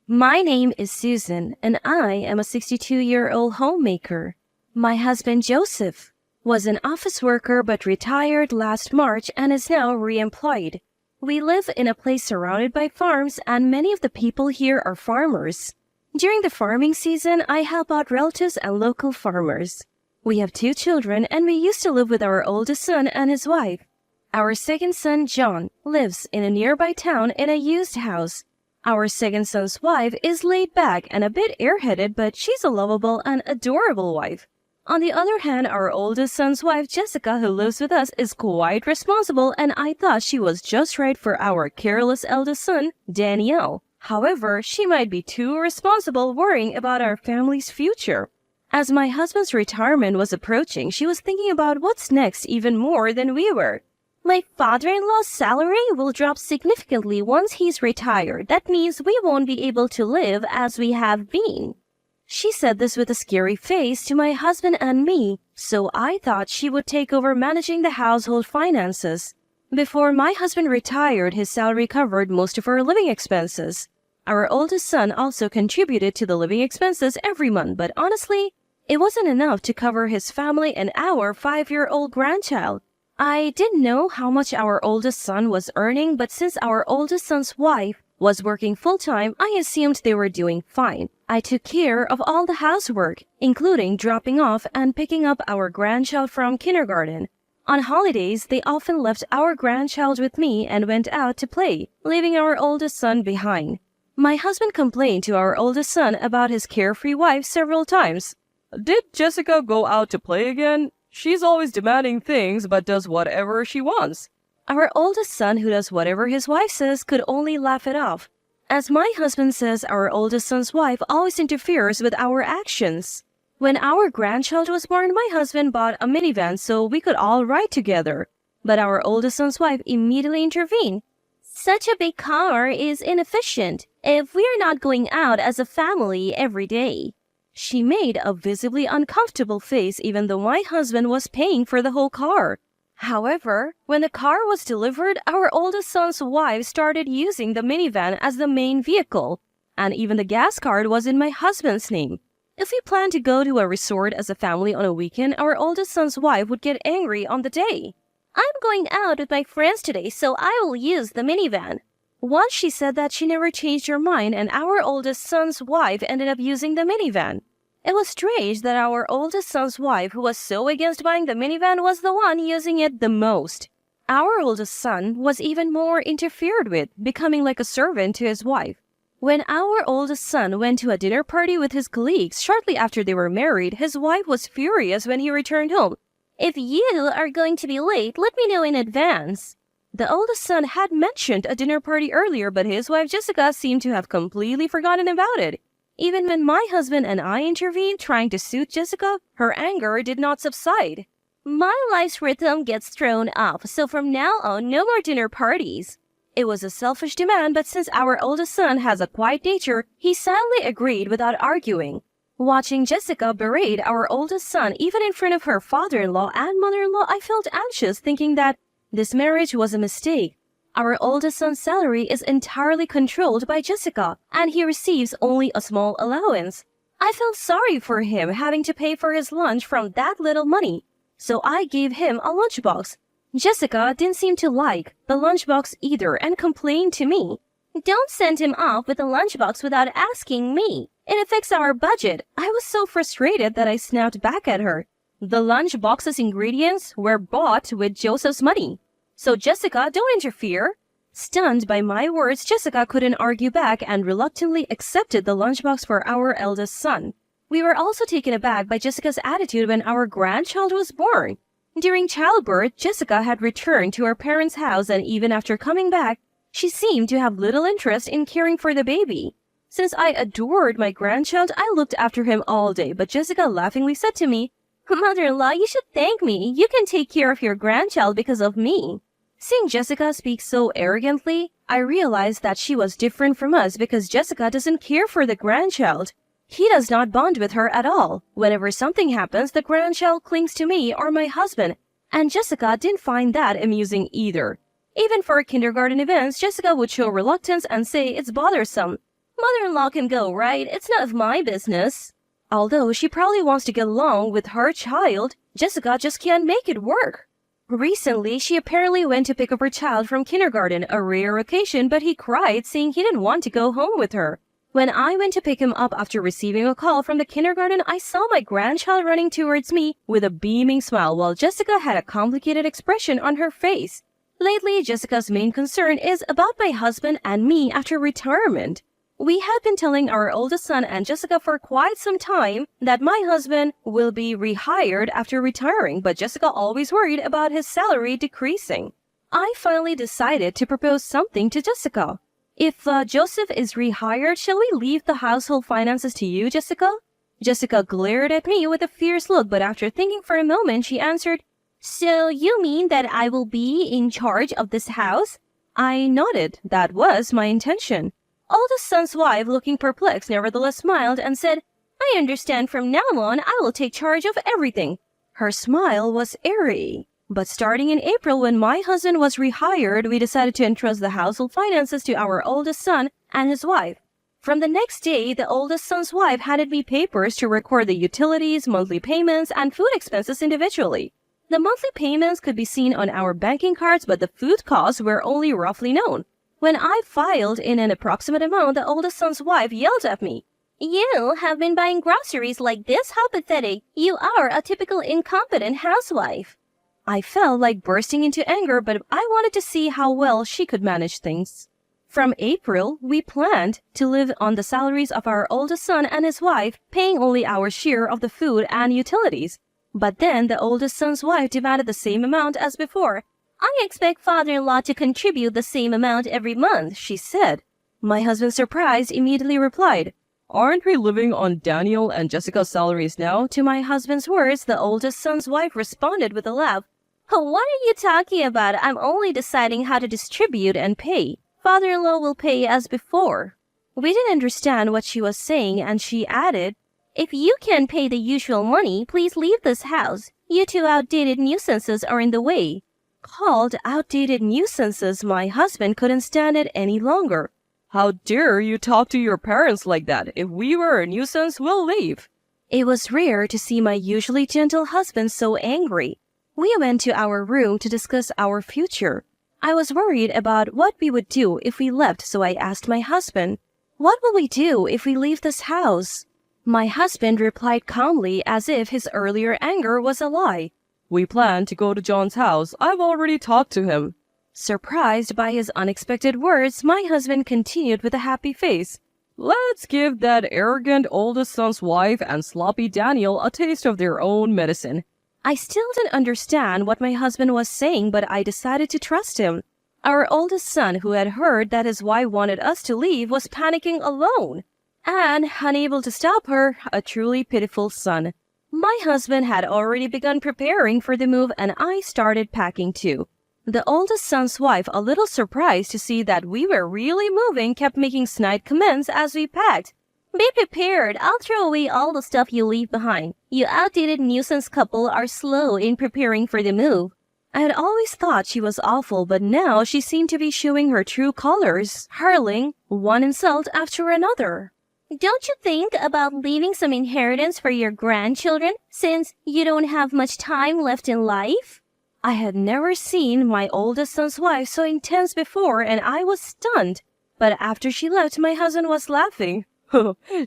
My name is Susan, and I am a 62-year-old homemaker. My husband Joseph was an office worker but retired last March and is now re-employed. We live in a place surrounded by farms, and many of the people here are farmers. During the farming season, I help out relatives and local farmers. We have 2 children, and we used to live with our oldest son and his wife. Our second son, John, lives in a nearby town in a used house. Our second son's wife is laid back and a bit airheaded, but she's a lovable and adorable wife. On the other hand, our oldest son's wife, Jessica, who lives with us, is quite responsible, and I thought she was just right for our careless eldest son, Daniel. However, she might be too responsible, worrying about our family's future. As my husband's retirement was approaching, she was thinking about what's next even more than we were. My father-in-law's salary will drop significantly once he's retired. That means we won't be able to live as we have been. She said this with a scary face to my husband and me, so I thought she would take over managing the household finances. Before my husband retired, his salary covered most of our living expenses. Our oldest son also contributed to the living expenses every month, but honestly, it wasn't enough to cover his family and our 5-year-old grandchild. I didn't know how much our oldest son was earning, but since our oldest son's wife was working full-time, I assumed they were doing fine. I took care of all the housework, including dropping off and picking up our grandchild from kindergarten. On holidays, they often left our grandchild with me and went out to play, leaving our oldest son behind. My husband complained to our oldest son about his carefree wife several times. "Did Jessica go out to play again? She's always demanding things but does whatever she wants." Our oldest son, who does whatever his wife says, could only laugh it off. As my husband says, our oldest son's wife always interferes with our actions. When our grandchild was born, my husband bought a minivan so we could all ride together. But our oldest son's wife immediately intervened. "Such a big car is inefficient if we're not going out as a family every day." She made a visibly uncomfortable face even though my husband was paying for the whole car. However, when the car was delivered, our oldest son's wife started using the minivan as the main vehicle, and even the gas card was in my husband's name. If we planned to go to a resort as a family on a weekend, our oldest son's wife would get angry on the day. "I'm going out with my friends today, so I will use the minivan." Once she said that, she never changed her mind, and our oldest son's wife ended up using the minivan. It was strange that our oldest son's wife, who was so against buying the minivan, was the one using it the most. Our oldest son was even more interfered with, becoming like a servant to his wife. When our oldest son went to a dinner party with his colleagues shortly after they were married, his wife was furious when he returned home. "If you are going to be late, let me know in advance." The oldest son had mentioned a dinner party earlier, but his wife Jessica seemed to have completely forgotten about it. Even when my husband and I intervened trying to soothe Jessica, her anger did not subside. "My life's rhythm gets thrown off, so from now on, no more dinner parties." It was a selfish demand, but since our oldest son has a quiet nature, he silently agreed without arguing. Watching Jessica berate our oldest son even in front of her father-in-law and mother-in-law, I felt anxious, thinking that this marriage was a mistake. Our oldest son's salary is entirely controlled by Jessica, and he receives only a small allowance. I felt sorry for him having to pay for his lunch from that little money, so I gave him a lunchbox. Jessica didn't seem to like the lunchbox either and complained to me. "Don't send him off with a lunchbox without asking me. It affects our budget." I was so frustrated that I snapped back at her. The lunchbox's ingredients were bought with Joseph's money. "So Jessica, don't interfere." Stunned by my words, Jessica couldn't argue back and reluctantly accepted the lunchbox for our eldest son. We were also taken aback by Jessica's attitude when our grandchild was born. During childbirth, Jessica had returned to her parents' house, and even after coming back, she seemed to have little interest in caring for the baby. Since I adored my grandchild, I looked after him all day, but Jessica laughingly said to me, "Mother-in-law, you should thank me. You can take care of your grandchild because of me." Seeing Jessica speak so arrogantly, I realized that she was different from us because Jessica doesn't care for the grandchild. He does not bond with her at all. Whenever something happens, the grandchild clings to me or my husband, and Jessica didn't find that amusing either. Even for kindergarten events, Jessica would show reluctance and say it's bothersome. Mother-in-law can go, right? It's none of my business. Although she probably wants to get along with her child, Jessica just can't make it work. Recently, she apparently went to pick up her child from kindergarten, a rare occasion, but he cried saying he didn't want to go home with her. When I went to pick him up after receiving a call from the kindergarten, I saw my grandchild running towards me with a beaming smile while Jessica had a complicated expression on her face. Lately, Jessica's main concern is about my husband and me after retirement. We had been telling our oldest son and Jessica for quite some time that my husband will be rehired after retiring, but Jessica always worried about his salary decreasing. I finally decided to propose something to Jessica. If Joseph is rehired, shall we leave the household finances to you, Jessica? Jessica glared at me with a fierce look, but after thinking for a moment, she answered, "So you mean that I will be in charge of this house?" I nodded. That was my intention. Oldest son's wife, looking perplexed, nevertheless smiled and said, "I understand from now on I will take charge of everything." Her smile was airy. But starting in April, when my husband was rehired, we decided to entrust the household finances to our oldest son and his wife. From the next day, the oldest son's wife handed me papers to record the utilities, monthly payments, and food expenses individually. The monthly payments could be seen on our banking cards, but the food costs were only roughly known. When I filed in an approximate amount, the oldest son's wife yelled at me, "You have been buying groceries like this? How pathetic. You are a typical incompetent housewife." I felt like bursting into anger, but I wanted to see how well she could manage things. From April, we planned to live on the salaries of our oldest son and his wife, paying only our share of the food and utilities. But then the oldest son's wife demanded the same amount as before. "I expect father-in-law to contribute the same amount every month," she said. My husband, surprised, immediately replied, "Aren't we living on Daniel and Jessica's salaries now?" To my husband's words, the oldest son's wife responded with a laugh, "What are you talking about? I'm only deciding how to distribute and pay. Father-in-law will pay as before." We didn't understand what she was saying, and she added, "If you can't pay the usual money, please leave this house. You two outdated nuisances are in the way." Called outdated nuisances, my husband couldn't stand it any longer. "How dare you talk to your parents like that? If we were a nuisance, we'll leave." It was rare to see my usually gentle husband so angry. We went to our room to discuss our future. I was worried about what we would do if we left, so I asked my husband, "What will we do if we leave this house?" My husband replied calmly, as if his earlier anger was a lie. "We plan to go to John's house. I've already talked to him." Surprised by his unexpected words, my husband continued with a happy face, "Let's give that arrogant oldest son's wife and sloppy Daniel a taste of their own medicine." I still didn't understand what my husband was saying, but I decided to trust him. Our oldest son, who had heard that his wife wanted us to leave, was panicking alone. And, unable to stop her, a truly pitiful son. My husband had already begun preparing for the move, and I started packing too. The oldest son's wife, a little surprised to see that we were really moving, kept making snide comments as we packed. "Be prepared. I'll throw away all the stuff you leave behind. You outdated nuisance couple are slow in preparing for the move." I had always thought she was awful, but now she seemed to be showing her true colors, hurling one insult after another. "Don't you think about leaving some inheritance for your grandchildren, since you don't have much time left in life?" I had never seen my oldest son's wife so intense before, and I was stunned. But after she left, my husband was laughing.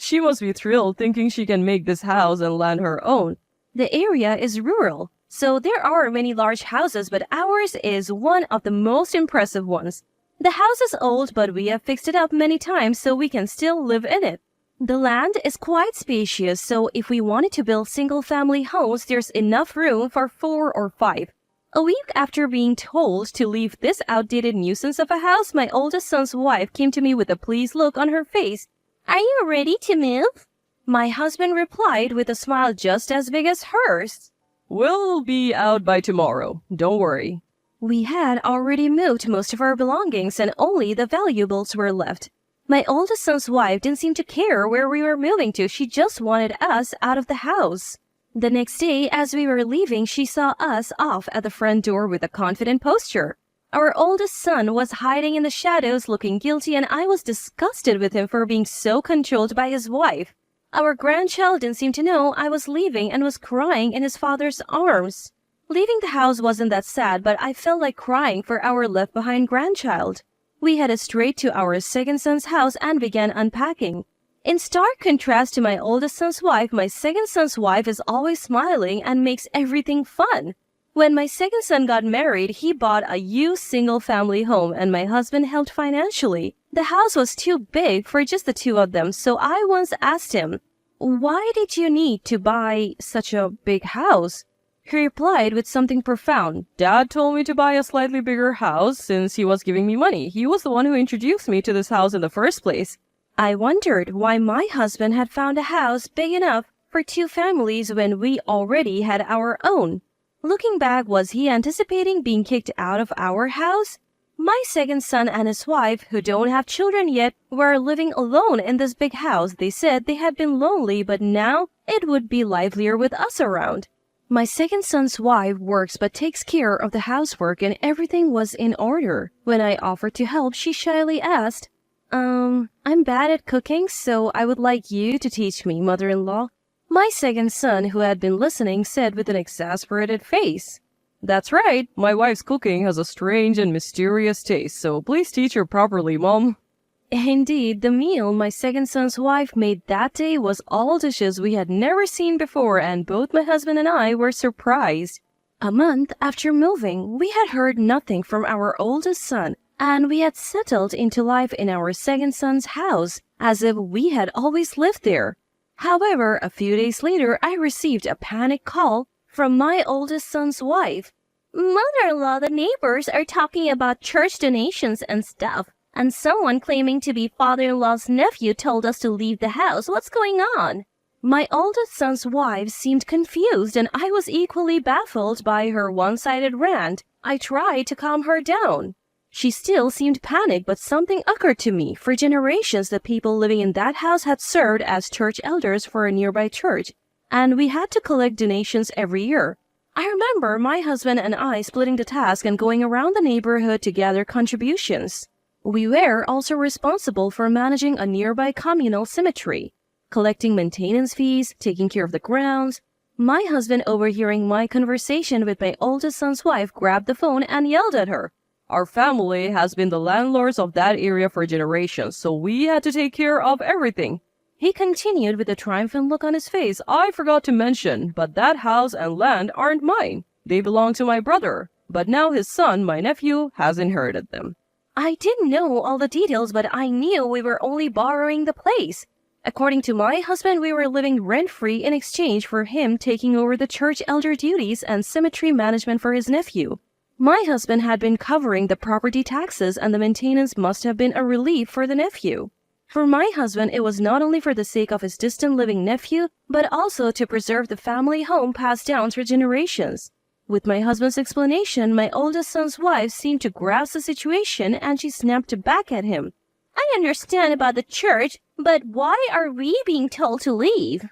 "She must be thrilled thinking she can make this house and land her own. The area is rural, so there are many large houses, but ours is one of the most impressive ones. The house is old, but we have fixed it up many times so we can still live in it. The land is quite spacious, so if we wanted to build single-family homes, there's enough room for 4 or 5. A week after being told to leave this outdated nuisance of a house, my oldest son's wife came to me with a pleased look on her face. "Are you ready to move?" My husband replied with a smile just as big as hers. "We'll be out by tomorrow. Don't worry." We had already moved most of our belongings and only the valuables were left. My oldest son's wife didn't seem to care where we were moving to. She just wanted us out of the house. The next day, as we were leaving, she saw us off at the front door with a confident posture. Our oldest son was hiding in the shadows looking guilty, and I was disgusted with him for being so controlled by his wife. Our grandchild didn't seem to know I was leaving and was crying in his father's arms. Leaving the house wasn't that sad, but I felt like crying for our left-behind grandchild. We headed straight to our second son's house and began unpacking. In stark contrast to my oldest son's wife, my second son's wife is always smiling and makes everything fun. When my second son got married, he bought a used single-family home and my husband helped financially. The house was too big for just the two of them, so I once asked him, "Why did you need to buy such a big house?" He replied with something profound. "Dad told me to buy a slightly bigger house since he was giving me money. He was the one who introduced me to this house in the first place." I wondered why my husband had found a house big enough for two families when we already had our own. Looking back, was he anticipating being kicked out of our house? My second son and his wife, who don't have children yet, were living alone in this big house. They said they had been lonely, but now it would be livelier with us around. My second son's wife works but takes care of the housework and everything was in order. When I offered to help, she shyly asked, I'm bad at cooking, so I would like you to teach me, mother-in-law." My second son, who had been listening, said with an exasperated face, "That's right, my wife's cooking has a strange and mysterious taste, so please teach her properly, Mom." Indeed, the meal my second son's wife made that day was all dishes we had never seen before, and both my husband and I were surprised. A month after moving, we had heard nothing from our oldest son, and we had settled into life in our second son's house, as if we had always lived there. However, a few days later, I received a panic call from my oldest son's wife. "Mother-in-law, the neighbors are talking about church donations and stuff, and someone claiming to be father-in-law's nephew told us to leave the house. What's going on?" My oldest son's wife seemed confused, and I was equally baffled by her one-sided rant. I tried to calm her down. She still seemed panicked, but something occurred to me. For generations, the people living in that house had served as church elders for a nearby church, and we had to collect donations every year. I remember my husband and I splitting the task and going around the neighborhood to gather contributions. We were also responsible for managing a nearby communal cemetery, collecting maintenance fees, taking care of the grounds. My husband, overhearing my conversation with my oldest son's wife, grabbed the phone and yelled at her, "Our family has been the landlords of that area for generations, so we had to take care of everything." He continued with a triumphant look on his face, "I forgot to mention, but that house and land aren't mine. They belong to my brother, but now his son, my nephew, has inherited them." I didn't know all the details, but I knew we were only borrowing the place. According to my husband, we were living rent-free in exchange for him taking over the church elder duties and cemetery management for his nephew. My husband had been covering the property taxes, and the maintenance must have been a relief for the nephew. For my husband, it was not only for the sake of his distant living nephew, but also to preserve the family home passed down through generations. With my husband's explanation, my oldest son's wife seemed to grasp the situation, and she snapped back at him. "I understand about the church, but why are we being told to leave?"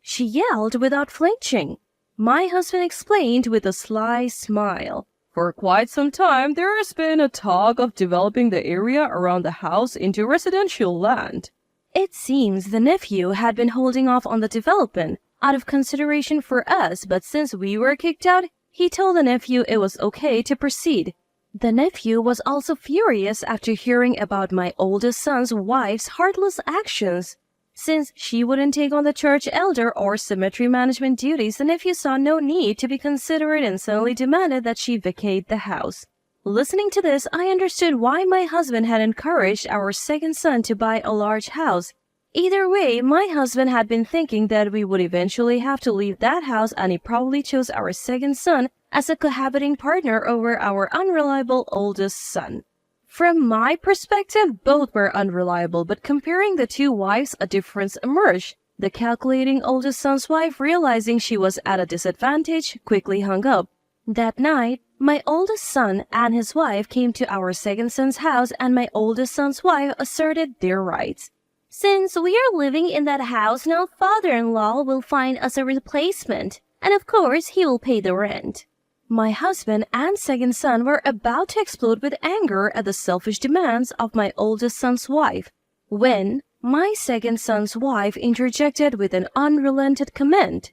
she yelled without flinching. My husband explained with a sly smile. "For quite some time, there has been a talk of developing the area around the house into residential land." It seems the nephew had been holding off on the development out of consideration for us, but since we were kicked out, he told the nephew it was okay to proceed. The nephew was also furious after hearing about my oldest son's wife's heartless actions. Since she wouldn't take on the church elder or cemetery management duties, the nephew saw no need to be considerate and suddenly demanded that she vacate the house. Listening to this, I understood why my husband had encouraged our second son to buy a large house. Either way, my husband had been thinking that we would eventually have to leave that house, and he probably chose our second son as a cohabiting partner over our unreliable oldest son. From my perspective, both were unreliable, but comparing the two wives, a difference emerged. The calculating oldest son's wife, realizing she was at a disadvantage, quickly hung up. That night, my oldest son and his wife came to our second son's house, and my oldest son's wife asserted their rights. "Since we are living in that house now, father-in-law will find us a replacement, and of course he will pay the rent." My husband and second son were about to explode with anger at the selfish demands of my oldest son's wife when my second son's wife interjected with an unrelenting comment.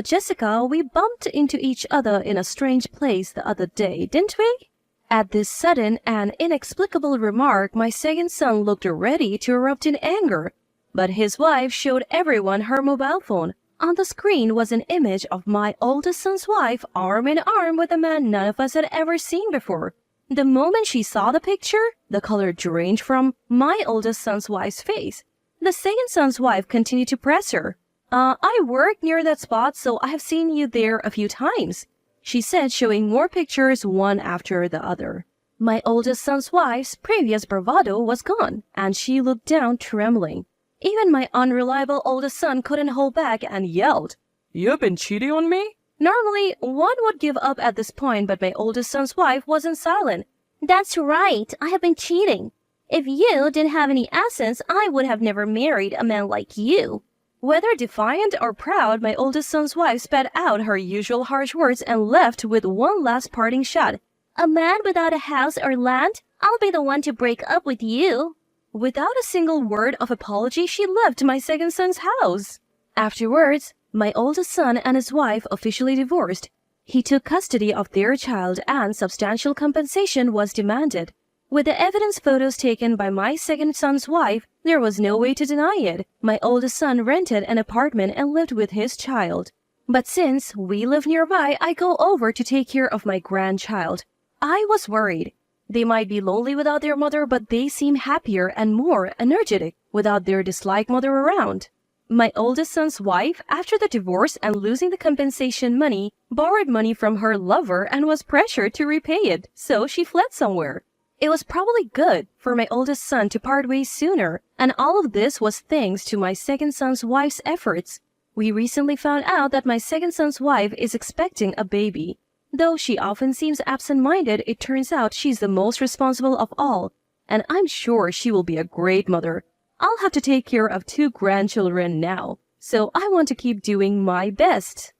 Jessica, we bumped into each other in a strange place the other day, didn't we?" At this sudden and inexplicable remark, my second son looked ready to erupt in anger, but his wife showed everyone her mobile phone. On the screen was an image of my oldest son's wife arm in arm with a man none of us had ever seen before. The moment she saw the picture, the color drained from my oldest son's wife's face. The second son's wife continued to press her. I work near that spot, so I have seen you there a few times," she said, showing more pictures one after the other. My oldest son's wife's previous bravado was gone, and she looked down trembling. Even my unreliable oldest son couldn't hold back and yelled, "You've been cheating on me?" Normally, one would give up at this point, but my oldest son's wife wasn't silent. "That's right, I have been cheating. If you didn't have any assets, I would have never married a man like you." Whether defiant or proud, my oldest son's wife spat out her usual harsh words and left with one last parting shot. "A man without a house or land? I'll be the one to break up with you." Without a single word of apology, she left my second son's house. Afterwards, my oldest son and his wife officially divorced. He took custody of their child and substantial compensation was demanded. With the evidence photos taken by my second son's wife, there was no way to deny it. My oldest son rented an apartment and lived with his child. But since we live nearby, I go over to take care of my grandchild. I was worried. They might be lonely without their mother, but they seem happier and more energetic without their disliked mother around. My oldest son's wife, after the divorce and losing the compensation money, borrowed money from her lover and was pressured to repay it, so she fled somewhere. It was probably good for my oldest son to part ways sooner, and all of this was thanks to my second son's wife's efforts. We recently found out that my second son's wife is expecting a baby. Though she often seems absent-minded, it turns out she's the most responsible of all, and I'm sure she will be a great mother. I'll have to take care of 2 grandchildren now, so I want to keep doing my best.